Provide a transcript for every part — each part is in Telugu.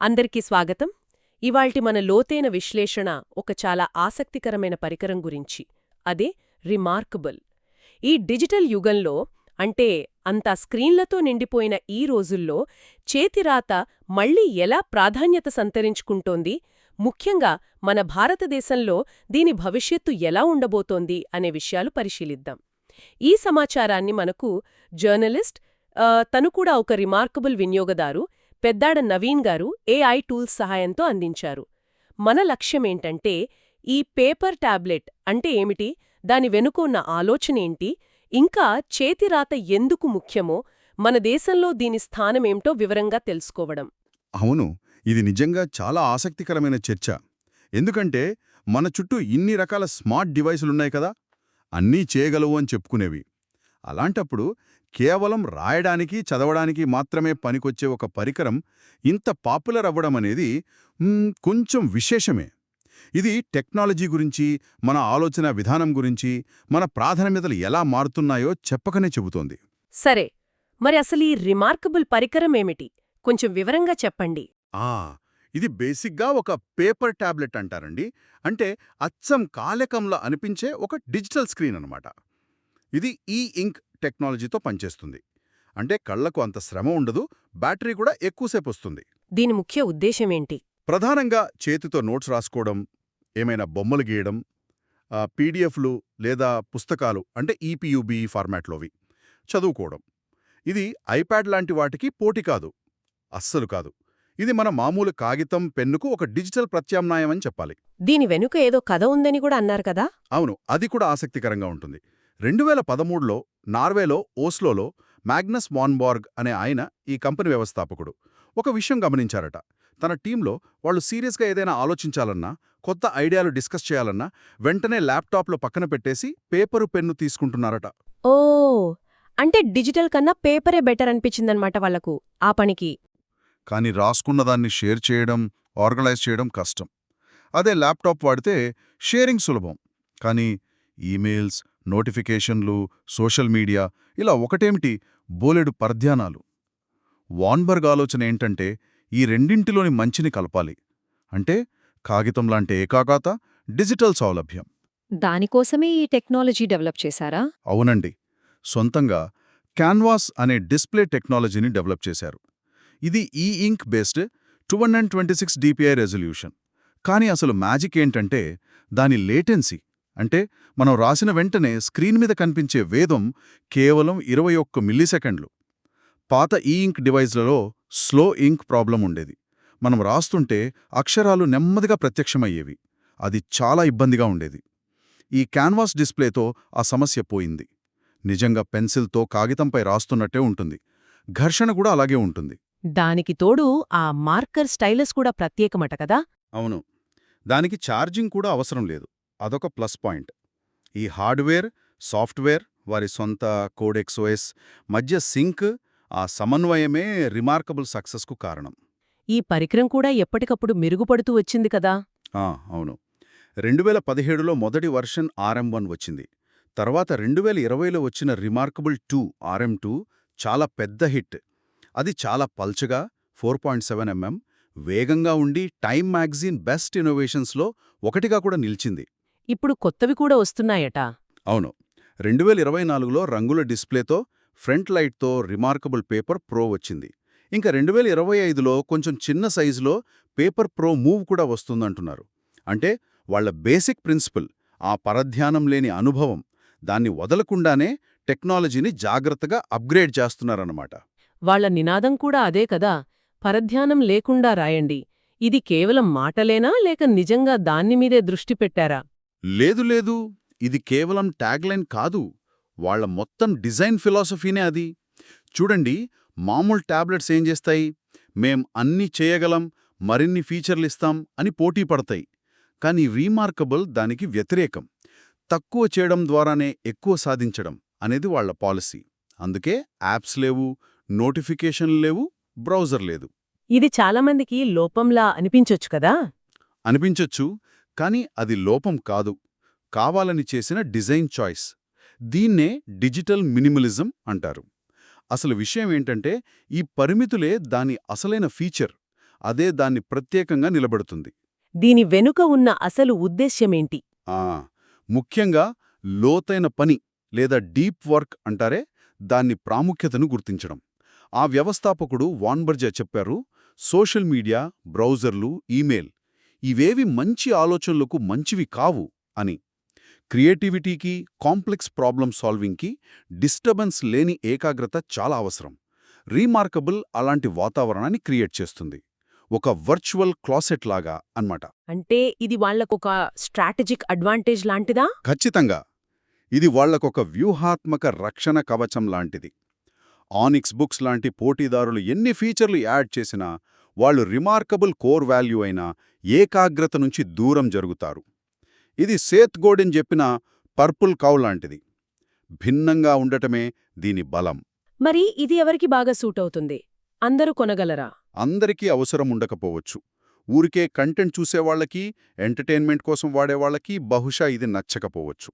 అందరికీ స్వాగతం. ఇవాల్టి మన లోతైన విశ్లేషణ ఒక చాలా ఆసక్తికరమైన పరికరం గురించి. అదే రిమార్కబుల్. ఈ డిజిటల్ యుగంలో, అంటే అంతా స్క్రీన్లతో నిండిపోయిన ఈ రోజుల్లో చేతిరాత మళ్లీ ఎలా ప్రాధాన్యత సంతరించుకుంటోంది, ముఖ్యంగా మన భారతదేశంలో దీని భవిష్యత్తు ఎలా ఉండబోతోంది అనే విషయాలు పరిశీలిద్దాం. ఈ సమాచారాన్ని మనకు జర్నలిస్ట్, తను కూడా ఒక రిమార్కబుల్ వినియోగదారు, పెద్దాడ నవీన్ గారు ఏఐ టూల్స్ సహాయంతో అందించారు. మన లక్ష్యమేంటంటే, ఈ పేపర్ టాబ్లెట్ అంటే ఏమిటి, దాని వెనుక ఉన్న ఆలోచనేంటి, ఇంకా చేతిరాత ఎందుకు ముఖ్యమో, మన దేశంలో దీని స్థానమేంటో వివరంగా తెలుసుకోవడం. అవును, ఇది నిజంగా చాలా ఆసక్తికరమైన చర్చ. ఎందుకంటే మన చుట్టూ ఇన్ని రకాల స్మార్ట్ డివైసులున్నాయి కదా, అన్నీ చేయగలవు అని చెప్పుకునేవి. అలాంటప్పుడు కేవలం రాయడానికి, చదవడానికి మాత్రమే పనికొచ్చే ఒక పరికరం ఇంత పాపులర్ అవ్వడమనేది కొంచెం విశేషమే. ఇది టెక్నాలజీ గురించి, మన ఆలోచన విధానం గురించి, మన ప్రాధాన్యతలు ఎలా మారుతున్నాయో చెప్పకనే చెబుతోంది. సరే, మరి అసలు ఈ రిమార్కబుల్ పరికరం ఏమిటి? కొంచెం వివరంగా చెప్పండి. ఇది బేసిక్గా ఒక పేపర్ టాబ్లెట్ అంటారండి. అంటే అచ్చం కాలకంలా అనిపించే ఒక డిజిటల్ స్క్రీన్ అన్నమాట. ఇది ఇంక్ టెక్నాలజీతో పనిచేస్తుంది. అంటే కళ్లకు అంత శ్రమ ఉండదు, బ్యాటరీ కూడా ఎక్కువసేపు వస్తుంది. దీని ముఖ్య ఉద్దేశమేంటి? ప్రధానంగా చేతితో నోట్స్ రాసుకోవడం, ఏమైనా బొమ్మలు గీయడం, పీడిఎఫ్లు లేదా పుస్తకాలు అంటే ఈపీయూబీ ఫార్మాట్లోవి చదువుకోవడం. ఇది ఐప్యాడ్ లాంటి వాటికి పోటీ కాదు, అస్సలు కాదు. ఇది మన మామూలు కాగితం, పెన్నుకు ఒక డిజిటల్ ప్రత్యామ్నాయం అని చెప్పాలి. దీని వెనుక ఏదో కథ ఉందని కూడా అన్నారు కదా? అవును, అది కూడా ఆసక్తికరంగా ఉంటుంది. 2013లో నార్వేలో ఓస్లోలో మ్యాగ్నస్ వాన్బార్గ్ అనే ఆయన, ఈ కంపెనీ వ్యవస్థాపకుడు, ఒక విషయం గమనించారట. తన టీంలో వాళ్ళు సీరియస్గా ఏదైనా ఆలోచించాలన్నా, కొత్త ఐడియాలు డిస్కస్ చేయాలన్నా వెంటనే ల్యాప్టాప్లో పక్కన పెట్టేసి పేపరు, పెన్ను తీసుకుంటున్నారట. ఓ, అంటే డిజిటల్ కన్నా పేపరే బెటర్ అనిపించిందనమాట వాళ్లకు ఆ పనికి. కానీ రాసుకున్నదాన్ని షేర్ చేయడం, ఆర్గనైజ్ చేయడం కష్టం. అదే ల్యాప్టాప్ వాడితే షేరింగ్ సులభం. కానీ ఈమెయిల్స్, నోటిఫికేషన్లు, సోషల్ మీడియా, ఇలా ఒకటేమిటి బోలెడు పరధ్యానాలు. వాన్బర్గ్ ఆలోచన ఏంటంటే ఈ రెండింటిలోని మంచిని కలపాలి. అంటే కాగితంలాంటి ఏకాగ్రత, డిజిటల్ సౌలభ్యం. దానికోసమే ఈ టెక్నాలజీ డెవలప్ చేశారా? అవునండి, సొంతంగా క్యాన్వాస్ అనే డిస్ప్లే టెక్నాలజీని డెవలప్ చేశారు. ఇది ఇంక్ బేస్డ్ 226 dpi రెజల్యూషన్. కానీ అసలు మ్యాజిక్ ఏంటంటే దాని లేటెన్సీ. అంటే మనం రాసిన వెంటనే స్క్రీన్ మీద కనిపించే వేదం కేవలం 21 మిల్లీసెకండ్లు. పాత ఇంక్ డివైజ్లలో స్లో ఇంక్ ప్రాబ్లం ఉండేది. మనం రాస్తుంటే అక్షరాలు నెమ్మదిగా ప్రత్యక్షమయ్యేవి. అది చాలా ఇబ్బందిగా ఉండేది. ఈ క్యాన్వాస్ డిస్ప్లేతో ఆ సమస్య పోయింది. నిజంగా పెన్సిల్తో కాగితంపై రాస్తున్నట్టే ఉంటుంది. ఘర్షణ కూడా అలాగే ఉంటుంది. దానికి తోడు ఆ మార్కర్ స్టైలస్ కూడా ప్రత్యేకమట కదా? అవును, దానికి ఛార్జింగ్ కూడా అవసరం లేదు. అదొక ప్లస్ పాయింట్. ఈ హార్డ్వేర్, సాఫ్ట్వేర్, వారి సొంత కోడెక్స్ OS మధ్య సింక్, ఆ సమన్వయమే రిమార్కబుల్ సక్సెస్కు కారణం. ఈ పరికరం కూడా ఎప్పటికప్పుడు మెరుగుపడుతూ వచ్చింది కదా? అవును, 2017లో మొదటి వర్షన్ RM1 వచ్చింది. తర్వాత 2020లో వచ్చిన రిమార్కబుల్ 2 RM2 చాలా పెద్ద హిట్. అది చాలా పల్చగా 4.7 mm, వేగంగా ఉండి టైమ్ మ్యాగజైన్ బెస్ట్ ఇన్నోవేషన్స్లో ఒకటిగా కూడా నిలిచింది. ఇప్పుడు కొత్తవి కూడా వస్తున్నాయట. అవును, 2024లో రంగుల డిస్ప్లేతో, ఫ్రంట్ లైట్తో రిమార్కబుల్ పేపర్ ప్రో వచ్చింది. ఇంకా 2025లో కొంచెం చిన్న సైజులో పేపర్ ప్రో మూవ్ కూడా వస్తుందంటున్నారు. అంటే వాళ్ల బేసిక్ ప్రిన్సిపల్, ఆ పరధ్యానం లేని అనుభవం, దాన్ని వదలకుండానే టెక్నాలజీని జాగ్రత్తగా అప్గ్రేడ్ చేస్తున్నారన్నమాట. వాళ్ల నినాదం కూడా అదే కదా, పరధ్యానం లేకుండా రాయండి. ఇది కేవలం మాటలేనా, లేక నిజంగా దాన్నిమీదే దృష్టి పెట్టారా? లేదు, ఇది కేవలం ట్యాగ్లైన్ కాదు, వాళ్ల మొత్తం డిజైన్ ఫిలాసఫీనే అది. చూడండి, మామూలు టాబ్లెట్స్ ఏం చేస్తాయి, మేం అన్నీ చేయగలం, మరిన్ని ఫీచర్లిస్తాం అని పోటీ పడతాయి. కానీ రీమార్కబుల్ దానికి వ్యతిరేకం. తక్కువ చేయడం ద్వారానే ఎక్కువ సాధించడం అనేది వాళ్ల పాలసీ. అందుకే యాప్స్ లేవు, నోటిఫికేషన్లు లేవు, బ్రౌజర్ లేదు. ఇది చాలామందికి లోపంలా అనిపించొచ్చు కదా? అనిపించొచ్చు, కానీ అది లోపం కాదు, కావాలని చేసిన డిజైన్ చాయిస్. దీన్నే డిజిటల్ మినిమలిజం అంటారు. అసలు విషయం ఏంటంటే ఈ పరిమితులే దాని అసలైన ఫీచర్. అదే దాన్ని ప్రత్యేకంగా నిలబెడుతుంది. దీని వెనుక ఉన్న అసలు ఉద్దేశ్యమేంటి? ఆ ముఖ్యంగా లోతైన పని లేదా డీప్ వర్క్ అంటారే, దాన్ని ప్రాముఖ్యతను గుర్తించడం. ఆ వ్యవస్థాపకుడు వాన్బర్జే చెప్పారు, సోషల్ మీడియా, బ్రౌజర్లు, ఈమెయిల్ ఇవేవి మంచి ఆలోచనలకు మంచివి కావు అని. క్రియేటివిటీకి, కాంప్లెక్స్ ప్రాబ్లమ్ సాల్వింగ్కి డిస్టర్బెన్స్ లేని ఏకాగ్రత చాలా అవసరం. రీమార్కబుల్ అలాంటి వాతావరణాన్ని క్రియేట్ చేస్తుంది. ఒక వర్చువల్ క్లాసెట్ లాగా అన్నమాట. అంటే ఇది వాళ్లకొక స్ట్రాటజిక్ అడ్వాంటేజ్ లాంటిదా? ఖచ్చితంగా. ఇది వాళ్లకొక వ్యూహాత్మక రక్షణ కవచం లాంటిది. ఆనిక్స్ బుక్స్ లాంటి పోటీదారులు ఎన్ని ఫీచర్లు యాడ్ చేసినా వాళ్ళు రిమార్కబుల్ కోర్ వాల్యూ అయిన ఏకాగ్రత నుంచి దూరం జరుగుతారు. ఇది సేత్ గోడెన్ చెప్పిన పర్పుల్ కౌ లాంటిది. భిన్నంగా ఉండటమే దీని బలం. మరి ఇది ఎవరికి బాగా సూట్ అవుతుంది? అందరూ కొనగలరా? అందరికీ అవసరం ఉండకపోవచ్చు. ఊరికే కంటెంట్ చూసేవాళ్లకి, ఎంటర్టైన్మెంట్ కోసం వాడేవాళ్లకి బహుశా ఇది నచ్చకపోవచ్చు.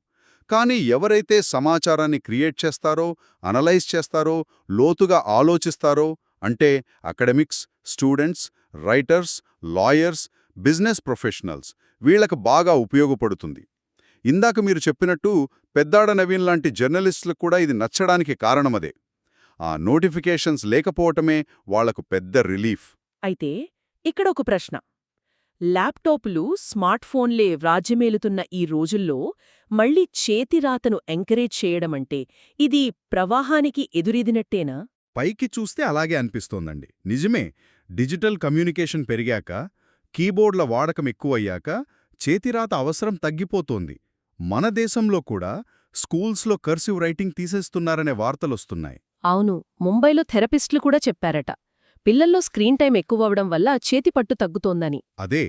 కానీ ఎవరైతే సమాచారాన్ని క్రియేట్ చేస్తారో, అనలైజ్ చేస్తారో, లోతుగా ఆలోచిస్తారో, అంటే academics, students, writers, lawyers, business professionals, వీళ్లకు బాగా ఉపయోగపడుతుంది. ఇందాక మీరు చెప్పినట్టు పెద్దాడ నవీన్ లాంటి జర్నలిస్టులకు కూడా ఇది నచ్చడానికి కారణమదే. ఆ నోటిఫికేషన్స్ లేకపోవటమే వాళ్లకు పెద్ద రిలీఫ్. అయితే ఇక్కడ ఒక ప్రశ్న. ల్యాప్టాపులు, స్మార్ట్ఫోన్లే రాజ్యమేలుతున్న ఈ రోజుల్లో మళ్లీ చేతిరాతను ఎంకరేజ్ చేయడమంటే ఇది ప్రవాహానికి ఎదురీదినట్టేనా? పైకి చూస్తే అలాగే అనిపిస్తోందండి. నిజమే, డిజిటల్ కమ్యూనికేషన్ పెరిగాక, కీబోర్డ్ల వాడకం ఎక్కువయ్యాక చేతిరాత అవసరం తగ్గిపోతోంది. మన దేశంలో కూడా స్కూల్స్లో కర్సివ్ రైటింగ్ తీసేస్తున్నారనే వార్తలొస్తున్నాయి. అవును, ముంబైలో థెరపిస్టులు కూడా చెప్పారట, పిల్లల్లో స్క్రీన్ టైం ఎక్కువవడం వల్ల చేతిపట్టు తగ్గుతోందని. అదే,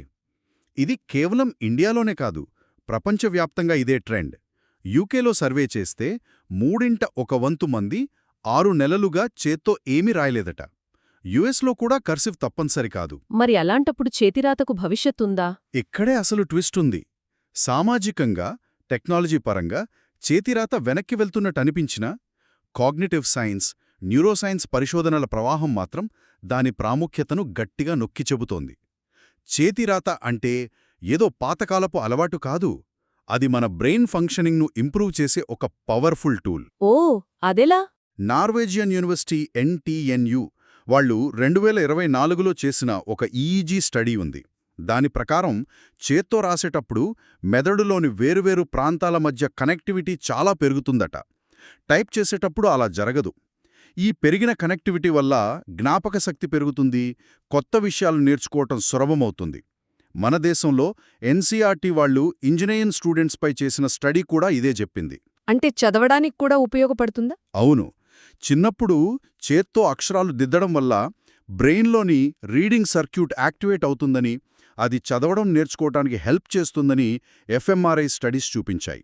ఇది కేవలం ఇండియాలోనే కాదు, ప్రపంచవ్యాప్తంగా ఇదే ట్రెండ్. యూకేలో సర్వే చేస్తే 1/3 మంది 6 నెలలుగా చేత్తో ఏమీ రాయలేదట. యుఎస్లో కూడా కర్సివ్ తప్పనిసరి కాదు. మరి అలాంటప్పుడు చేతిరాతకు భవిష్యత్తుందా? ఇక్కడే అసలు ట్విస్ట్ ఉంది. సామాజికంగా, టెక్నాలజీ పరంగా చేతిరాత వెనక్కి వెళ్తున్నట్టనిపించినా, కాగ్నిటివ్ సైన్స్, న్యూరోసైన్స్ పరిశోధనల ప్రవాహం మాత్రం దాని ప్రాముఖ్యతను గట్టిగా నొక్కి చెబుతోంది. చేతిరాత అంటే ఏదో పాతకాలపు అలవాటు కాదు, అది మన బ్రెయిన్ ఫంక్షనింగ్ను ఇంప్రూవ్ చేసే ఒక పవర్ఫుల్ టూల్. ఓ, అదెలా? నార్వేజియన్ యూనివర్సిటీ NTNU వాళ్ళు 2024లో చేసిన ఒక EEG స్టడీ ఉంది. దాని ప్రకారం చేత్తో రాసేటప్పుడు మెదడులోని వేరువేరు ప్రాంతాల మధ్య కనెక్టివిటీ చాలా పెరుగుతుందట. టైప్ చేసేటప్పుడు అలా జరగదు. ఈ పెరిగిన కనెక్టివిటీ వల్ల జ్ఞాపకశక్తి పెరుగుతుంది, కొత్త విషయాలు నేర్చుకోవటం సులభమవుతుంది. మన దేశంలో NCERT వాళ్ళు ఇంజనీరింగ్ స్టూడెంట్స్పై చేసిన స్టడీ కూడా ఇదే చెప్పింది. అంటే చదవడానికి కూడా ఉపయోగపడుతుందా? అవును, చిన్నప్పుడు చేత్తో అక్షరాలు దిద్దడం వల్ల బ్రెయిన్లోని రీడింగ్ సర్క్యూట్ యాక్టివేట్ అవుతుందని, అది చదవడం నేర్చుకోవటానికి హెల్ప్ చేస్తుందని fMRI స్టడీస్ చూపించాయి.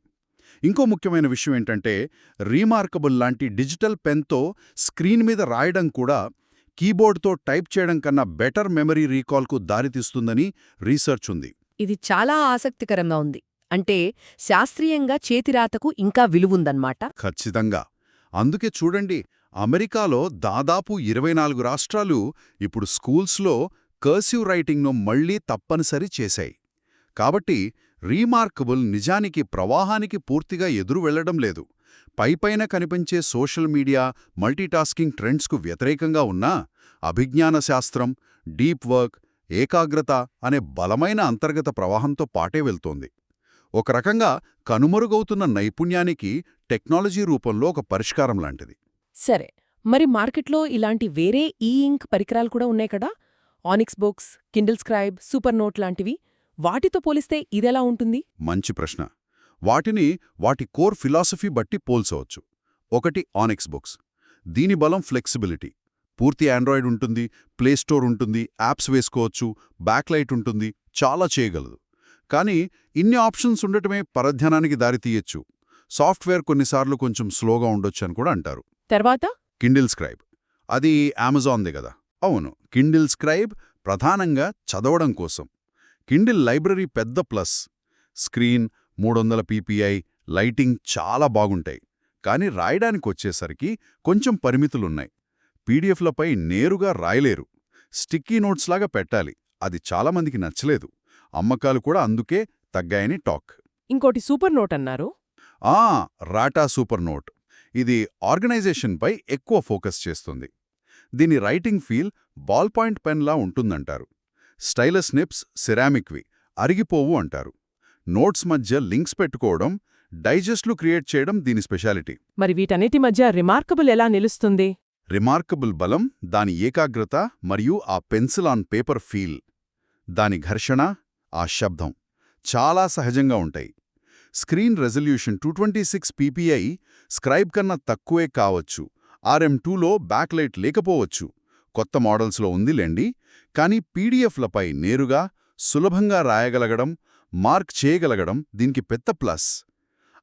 ఇంకో ముఖ్యమైన విషయం ఏంటంటే, రీమార్కబుల్ లాంటి డిజిటల్ పెన్తో స్క్రీన్ మీద రాయడం కూడా కీబోర్డ్తో టైప్ చేయడం కన్నా బెటర్ మెమరీ రీకాల్కు దారితీస్తుందని రీసెర్చ్ ఉంది. ఇది చాలా ఆసక్తికరంగా ఉంది. అంటే శాస్త్రీయంగా చేతిరాతకు ఇంకా విలువుందన్నమాట. ఖచ్చితంగా. అందుకే చూడండి, అమెరికాలో దాదాపు 24 రాష్ట్రాలు ఇప్పుడు స్కూల్స్లో కర్సివ్ రైటింగ్ను మళ్లీ తప్పనిసరి చేశాయి. కాబట్టి రీమార్కబుల్ నిజానికి ప్రవాహానికి పూర్తిగా ఎదురు వెళ్లడం లేదు. పైపైన కనిపించే సోషల్ మీడియా, మల్టీటాస్కింగ్ ట్రెండ్స్కు వ్యతిరేకంగా ఉన్నా, అభిజ్ఞాన శాస్త్రం, డీప్ వర్క్, ఏకాగ్రత అనే బలమైన అంతర్గత ప్రవాహంతో పాటే వెళ్తోంది. ఒక రకంగా కనుమరుగవుతున్న నైపుణ్యానికి టెక్నాలజీ రూపంలో ఒక పరిష్కారం లాంటిది. సరే, మరి మార్కెట్లో ఇలాంటి వేరే ఇంక్ పరికరాలు కూడా ఉన్నాయి కదా? Onyx books, Kindle scribe, super note లాంటివి. వాటితో పోలిస్తే ఇదెలా ఉంటుంది? మంచి ప్రశ్న. వాటిని వాటి కోర్ ఫిలాసఫీ బట్టి పోల్చవచ్చు. ఒకటి ఆనిక్స్ బుక్స్. దీని బలం ఫ్లెక్సిబిలిటీ. పూర్తి ఆండ్రాయిడ్ ఉంటుంది, ప్లేస్టోర్ ఉంటుంది, యాప్స్ వేసుకోవచ్చు, బ్యాక్లైట్ ఉంటుంది, చాలా చేయగలదు. కానీ ఇన్ని ఆప్షన్స్ ఉండటమే పరధ్యానానికి దారితీయచ్చు. సాఫ్ట్వేర్ కొన్నిసార్లు కొంచెం స్లోగా ఉండొచ్చు అని కూడా అంటారు. తర్వాత కిండిల్ స్క్రైబ్. అది అమెజాన్దే కదా? అవును, కిండిల్ స్క్రైబ్ ప్రధానంగా చదవడం కోసం. కిండిల్ లైబ్రరీ పెద్ద ప్లస్. స్క్రీన్, 300 ppi, లైటింగ్ చాలా బాగుంటాయి. కానీ రాయడానికొచ్చేసరికి కొంచెం పరిమితులున్నాయి. పీడిఎఫ్లపై నేరుగా రాయలేరు. స్టిక్కీ నోట్స్ లాగా పెట్టాలి. అది చాలామందికి నచ్చలేదు. అమ్మకాలు కూడా అందుకే తగ్గాయని టాక్. ఇంకోటి సూపర్ నోట్ అన్నారు. ఆ రాటా సూపర్ నోట్. ఇది ఆర్గనైజేషన్పై ఎక్కువ ఫోకస్ చేస్తుంది. దీని రైటింగ్ ఫీల్ బాల్ పాయింట్ పెన్లా ఉంటుందంటారు. స్టైలస్ నిప్స్ సిరామిక్వి, అరిగిపోవు అంటారు. నోట్స్ మధ్య లింక్స్ పెట్టుకోవడం, డైజెస్ట్లు క్రియేట్ చేయడం దీని స్పెషాలిటీ. మరి వీటన్నిటి మధ్య రిమార్కబుల్ ఎలా నిలుస్తుంది? రిమార్కబుల్ బలం దాని ఏకాగ్రత మరియు ఆ పెన్సిల్ ఆన్ పేపర్ ఫీల్. దాని ఘర్షణ, ఆ శబ్దం చాలా సహజంగా ఉంటాయి. స్క్రీన్ రెజల్యూషన్ 226 ppi స్క్రైబ్ కన్నా తక్కువే కావచ్చు. RM2లో బ్యాక్లైట్ లేకపోవచ్చు. కొత్త మోడల్స్లో ఉందిలేండి. కానీ పీడిఎఫ్లపై నేరుగా, సులభంగా రాయగలగడం, మార్క్ చేయగలగడం దీనికి పెద్ద ప్లస్.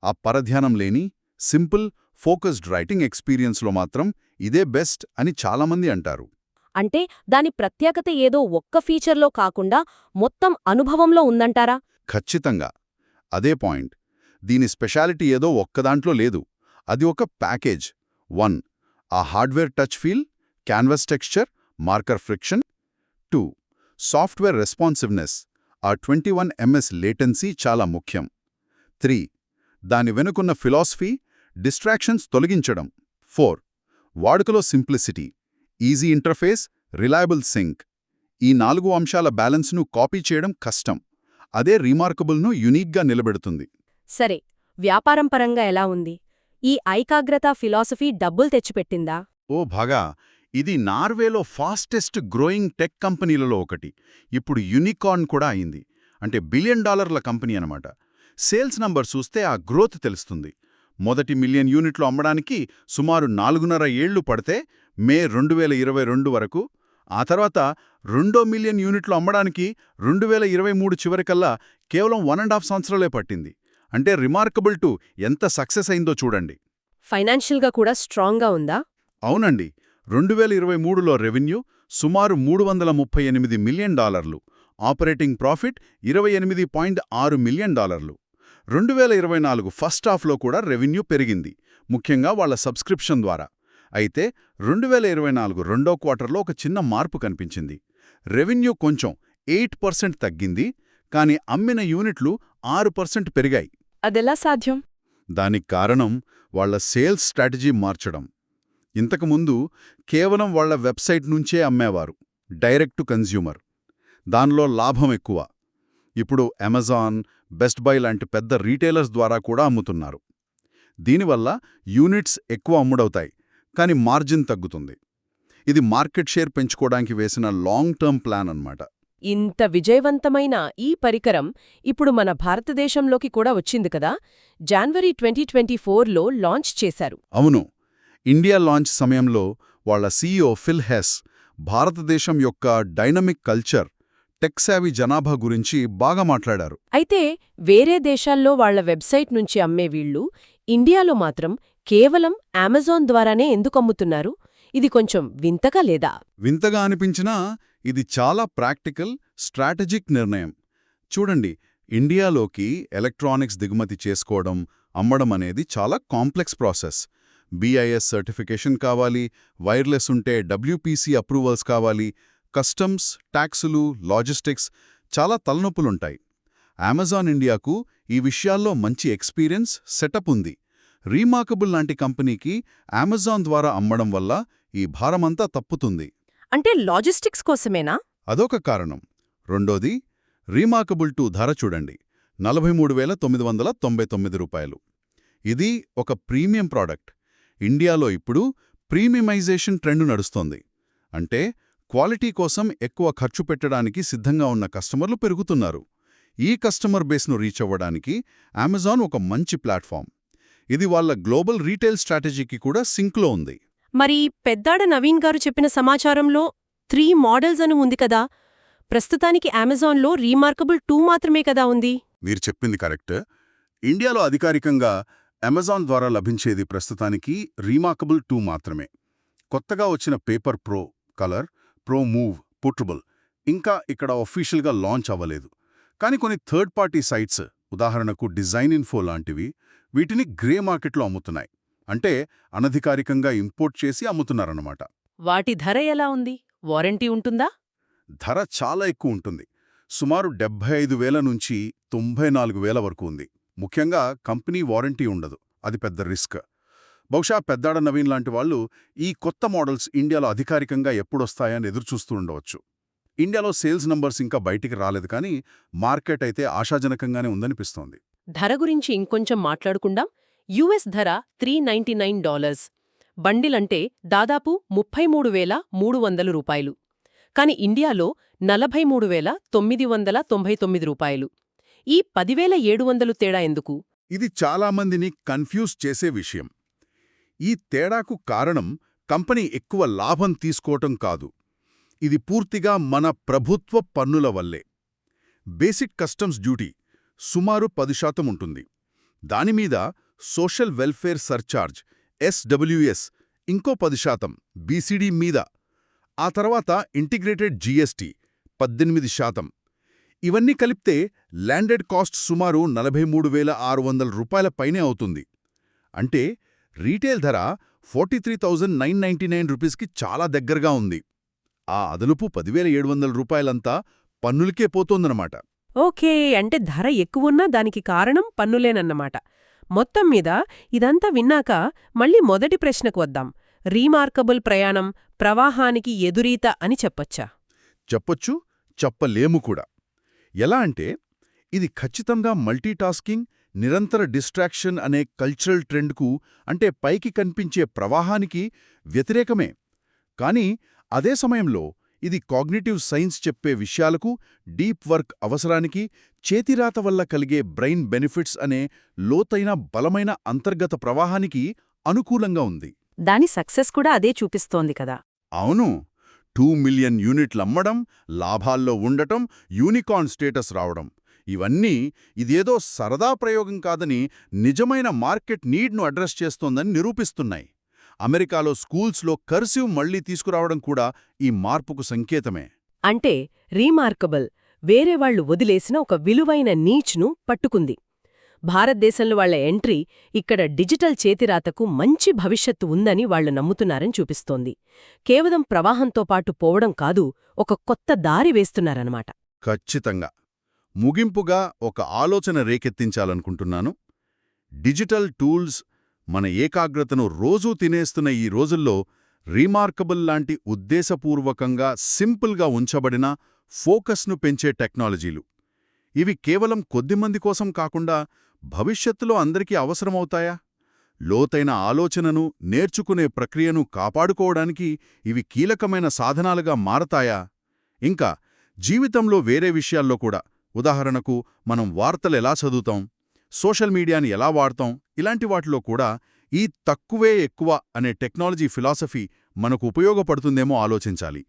ఆ పరధ్యానం లేని, సింపుల్, ఫోకస్డ్ రైటింగ్ ఎక్స్పీరియన్స్లో మాత్రం ఇదే బెస్ట్ అని చాలామంది అంటారు. అంటే దాని ప్రత్యేకత ఏదో ఒక్క ఫీచర్లో కాకుండా మొత్తం అనుభవంలో ఉందంటారా? ఖచ్చితంగా. అదే పాయింట్. దీని స్పెషాలిటీ ఏదో ఒక్కదాంట్లో లేదు. అది ఒక ప్యాకేజ్. 1. ఆ hardware touch feel, canvas texture, marker friction. 2. Software responsiveness, ఆ 21 ms లేటెన్సీ చాలా ముఖ్యం. 3. దాని వెనుకున్న ఫిలాసఫీ, డిస్ట్రాక్షన్స్ తొలగించడం. 4. వాడుకలో simplicity, easy interface, reliable sync. ఈ 4 అంశాల బ్యాలెన్స్ను కాపీ చేయడం కష్టం. అదే రీమార్కబుల్ను యునీక్గా నిలబెడుతుంది. సరే, వ్యాపారం పరంగా ఎలా ఉంది? ఈ ఐకాగ్రత ఫిలాసఫీ డబ్బులు తెచ్చిపెట్టిందా? ఓ భాగా, ఇది నార్వేలో ఫాస్టెస్ట్ గ్రోయింగ్ టెక్ కంపెనీలలో ఒకటి. ఇప్పుడు యూనికార్న్ కూడా అయింది. అంటే $1 బిలియన్ కంపెనీ అనమాట. సేల్స్ నంబర్ చూస్తే ఆ గ్రోత్ తెలుస్తుంది. మొదటి 1 మిలియన్ యూనిట్లు అమ్మడానికి సుమారు 4.5 ఏళ్లు పడితే మే 2022 వరకు, ఆ తర్వాత 2 మిలియన్ యూనిట్లు అమ్మడానికి 2023 చివరికల్లా కేవలం 1.5 సంవత్సరాలే పట్టింది. అంటే రిమార్కబుల్ టు ఎంత సక్సెస్ అయిందో చూడండి. ఫైనాన్షియల్గా కూడా స్ట్రాంగ్గా ఉందా? అవునండి. 2023లో రెవెన్యూ సుమారు $338 million, operating profit $28.6 million. 2024 first హాఫ్లో కూడా రెవెన్యూ పెరిగింది, ముఖ్యంగా వాళ్ల సబ్స్క్రిప్షన్ ద్వారా. అయితే 2024 రెండో క్వార్టర్లో ఒక చిన్న మార్పు కనిపించింది. రెవెన్యూ కొంచెం 8% తగ్గింది, కానీ అమ్మిన యూనిట్లు 6% పెరిగాయి. అదెలా సాధ్యం? దానికి కారణం వాళ్ల సేల్స్ స్ట్రాటజీ మార్చడం. ఇంతకుముందు కేవలం వాళ్ల వెబ్సైట్ నుంచే అమ్మేవారు, డైరెక్ట్ టు కన్జ్యూమర్. దానిలో లాభం ఎక్కువ. ఇప్పుడు అమెజాన్, బెస్ట్ బై లాంటి పెద్ద రీటైలర్స్ ద్వారా కూడా అమ్ముతున్నారు. దీనివల్ల యూనిట్స్ ఎక్కువ అమ్ముడవుతాయి, కానీ మార్జిన్ తగ్గుతుంది. ఇది మార్కెట్ షేర్ పెంచుకోవడానికి వేసిన లాంగ్ టర్మ్ ప్లాన్ అన్నమాట. ఇంత విజయవంతమైన ఈ పరికరం ఇప్పుడు మన భారతదేశంలోకి కూడా వచ్చింది కదా. జనవరి 2024లో లాంచ్ చేశారు. అవును. ఇండియా లాంచ్ సమయంలో వాళ్ల CEO ఫిల్ హెస్ భారతదేశం యొక్క డైనమిక్ కల్చర్, టెక్సావి జనాభా గురించి బాగా మాట్లాడారు. అయితే వేరే దేశాల్లో వాళ్ల వెబ్సైట్ నుంచి అమ్మే వీళ్లు ఇండియాలో మాత్రం కేవలం అమెజాన్ ద్వారానే ఎందుకు అమ్ముతున్నారు? ఇది కొంచెం వింతగా లేదా? వింతగా అనిపించినా ఇది చాలా ప్రాక్టికల్, స్ట్రాటజిక్ నిర్ణయం. చూడండి, ఇండియాలోకి ఎలక్ట్రానిక్స్ దిగుమతి చేసుకోవడం, అమ్మడం అనేది చాలా కాంప్లెక్స్ ప్రాసెస్. BIS సర్టిఫికేషన్ కావాలి, వైర్లెస్ ఉంటే WPC అప్రూవల్స్ కావాలి, కస్టమ్స్, ట్యాక్సులు, లాజిస్టిక్స్, చాలా తలనొప్పులుంటాయి. అమెజాన్ ఇండియాకు ఈ విషయాల్లో మంచి ఎక్స్పీరియన్స్, సెటప్ ఉంది. రీమార్కబుల్ లాంటి కంపెనీకి అమెజాన్ ద్వారా అమ్మడం వల్ల ఈ భారమంతా తప్పుతుంది. అంటే లాజిస్టిక్స్ కోసమేనా? అదొక కారణం. రెండోది, రీమార్కబుల్ 2 ధర చూడండి, $43,999. ఇది ఒక ప్రీమియం ప్రాడక్ట్. ఇండియాలో ఇప్పుడు ప్రీమియమైజేషన్ ట్రెండ్ నడుస్తోంది. అంటే క్వాలిటీ కోసం ఎక్కువ ఖర్చు పెట్టడానికి సిద్ధంగా ఉన్న కస్టమర్లు పెరుగుతున్నారు. ఈ కస్టమర్ బేస్ను రీచ్ అవ్వడానికి అమెజాన్ ఒక మంచి ప్లాట్ఫామ్. ఇది వాళ్ళ గ్లోబల్ రీటైల్ స్ట్రాటజీకి కూడా సింక్లో ఉంది. మరి పెద్దాడ నవీన్ గారు చెప్పిన సమాచారంలో 3 మోడల్స్ అని ఉంది కదా. ప్రస్తుతానికి అమెజాన్లో రీమార్కబుల్ 2 మాత్రమే కదా ఉంది. మీరు చెప్పింది కరెక్ట్. ఇండియాలో అధికారికంగా అమెజాన్ ద్వారా లభించేది ప్రస్తుతానికి రీమార్కబుల్ 2 మాత్రమే. కొత్తగా వచ్చిన paper pro, colour, pro move, portable ఇంకా ఇక్కడ ఒఫీషియల్గా లాంచ్ అవ్వలేదు. కానీ కొన్ని థర్డ్ పార్టీ సైట్స్, ఉదాహరణకు డిజైన్ ఇన్ఫో లాంటివి, వీటిని గ్రే మార్కెట్లో అమ్ముతున్నాయి. అంటే అనధికారికంగా ఇంపోర్ట్ చేసి అమ్ముతున్నారన్నమాట. వాటి ధర ఎలా ఉంది? వారంటీ ఉంటుందా? ధర చాలా ఎక్కువ ఉంటుంది. సుమారు 75,000 నుంచి 94,000 వరకు ఉంది. ముఖ్యంగా కంపెనీ వారంటీ ఉండదు. అది పెద్ద రిస్క్. బహుశా పెద్దాడ నవీన్ లాంటి వాళ్ళు ఈ కొత్త మోడల్స్ ఇండియాలో అధికారికంగా ఎప్పుడొస్తాయని ఎదురుచూస్తూ ఉండవచ్చు. ఇండియాలో సేల్స్ నంబర్స్ ఇంకా బయటికి రాలేదు, కానీ మార్కెట్ అయితే ఆశాజనకంగానే ఉందనిపిస్తోంది. ధర గురించి ఇంకొంచెం మాట్లాడుకుందాం. యుఎస్ ధర $399. బండిలంటే దాదాపు 33,300 రూపాయలు. కాని ఇండియాలో 43,999 రూపాయలు. ఈ 10,700 తేడా ఎందుకు? ఇది చాలామందిని కన్ఫ్యూజ్ చేసే విషయం. ఈ తేడాకు కారణం కంపెనీ ఎక్కువ లాభం తీసుకోవటం కాదు. ఇది పూర్తిగా మన ప్రభుత్వ పన్నుల వల్లే. బేసిక్ కస్టమ్స్ డ్యూటీ సుమారు 10% ఉంటుంది. దానిమీద సోషల్ వెల్ఫేర్ సర్చార్జ్ SWS ఇంకో 10% BCD మీద. ఆ తర్వాత ఇంటిగ్రేటెడ్ GST 18%. ఇవన్నీ కలిపితే ల్యాండెడ్ కాస్ట్ సుమారు 43,600 రూపాయల పైనే అవుతుంది. అంటే రీటైల్ ధర 43,999 రూపీస్కి చాలా దగ్గరగా ఉంది. ఆ అదలుపు 10,700 రూపాయలంతా పన్నులకే పోతోందన్నమాట. ఓకే, అంటే ధర ఎక్కువున్నా దానికి కారణం పన్నులేనన్నమాట. మొత్తం మీద ఇదంతా విన్నాక మళ్ళీ మొదటి ప్రశ్నకు వద్దాం. రీమార్కబుల్ ప్రయాణం ప్రవాహానికి ఎదురీత అని చెప్పొచ్చా? చెప్పొచ్చు, చెప్పలేము కూడా. ఎలా అంటే ఇది ఖచ్చితంగా మల్టీటాస్కింగ్, నిరంతర డిస్ట్రాక్షన్ అనే కల్చరల్ ట్రెండ్కు, అంటే పైకి కనిపించే ప్రవాహానికి వ్యతిరేకమే. కానీ అదే సమయంలో ఇది కాగ్నిటివ్ సైన్స్ చెప్పే విషయాలకు, డీప్ వర్క్ అవసరానికి, చేతిరాత వల్ల కలిగే బ్రెయిన్ బెనిఫిట్స్ అనే లోతైన బలమైన అంతర్గత ప్రవాహానికి అనుకూలంగా ఉంది. దాని సక్సెస్ కూడా అదే చూపిస్తోంది కదా. అవును, 2 మిలియన్ యూనిట్లమ్మడం, లాభాల్లో ఉండటం, యూనికార్న్ స్టేటస్ రావడం, ఇవన్నీ ఇదేదో సరదా ప్రయోగం కాదని, నిజమైన మార్కెట్ నీడ్ను అడ్రస్ చేస్తోందని నిరూపిస్తున్నాయి. అమెరికాలో స్కూల్స్లో కర్సివ్ మళ్లీ తీసుకురావడం కూడా ఈ మార్పుకు సంకేతమే. అంటే రీమార్కబుల్ వేరేవాళ్లు వదిలేసిన ఒక విలువైన నీచ్ను పట్టుకుంది. భారతదేశంలో వాళ్ల ఎంట్రీ ఇక్కడ డిజిటల్ చేతిరాతకు మంచి భవిష్యత్తు ఉందని వాళ్లు నమ్ముతున్నారని చూపిస్తోంది. కేవలం ప్రవాహంతో పాటు పోవడం కాదు, ఒక కొత్త దారి వేస్తున్నారన్నమాట. ఖచ్చితంగా. ముగింపుగా ఒక ఆలోచన రేకెత్తించాలనుకుంటున్నాను. డిజిటల్ టూల్స్ మన ఏకాగ్రతను రోజూ తినేస్తున్న ఈ రోజుల్లో రీమార్కబుల్ లాంటి ఉద్దేశపూర్వకంగా సింపుల్గా ఉంచబడిన ఫోకస్ను పెంచే టెక్నాలజీలు. ఇవి కేవలం కొద్దిమంది కోసం కాకుండా భవిష్యత్తులో అందరికీ అవసరమవుతాయా? లోతైన ఆలోచనను, నేర్చుకునే ప్రక్రియను కాపాడుకోవడానికి ఇవి కీలకమైన సాధనాలుగా మారతాయా? ఇంకా జీవితంలో వేరే విషయాల్లో కూడా, ఉదాహరణకు మనం వార్తలు ఎలా చదువుతాం, సోషల్ మీడియాని ఎలా వాడతాం, ఇలాంటి వాటిలో కూడా ఈ తక్కువే ఎక్కువ అనే టెక్నాలజీ ఫిలాసఫీ మనకు ఉపయోగపడుతుందేమో ఆలోచించాలి.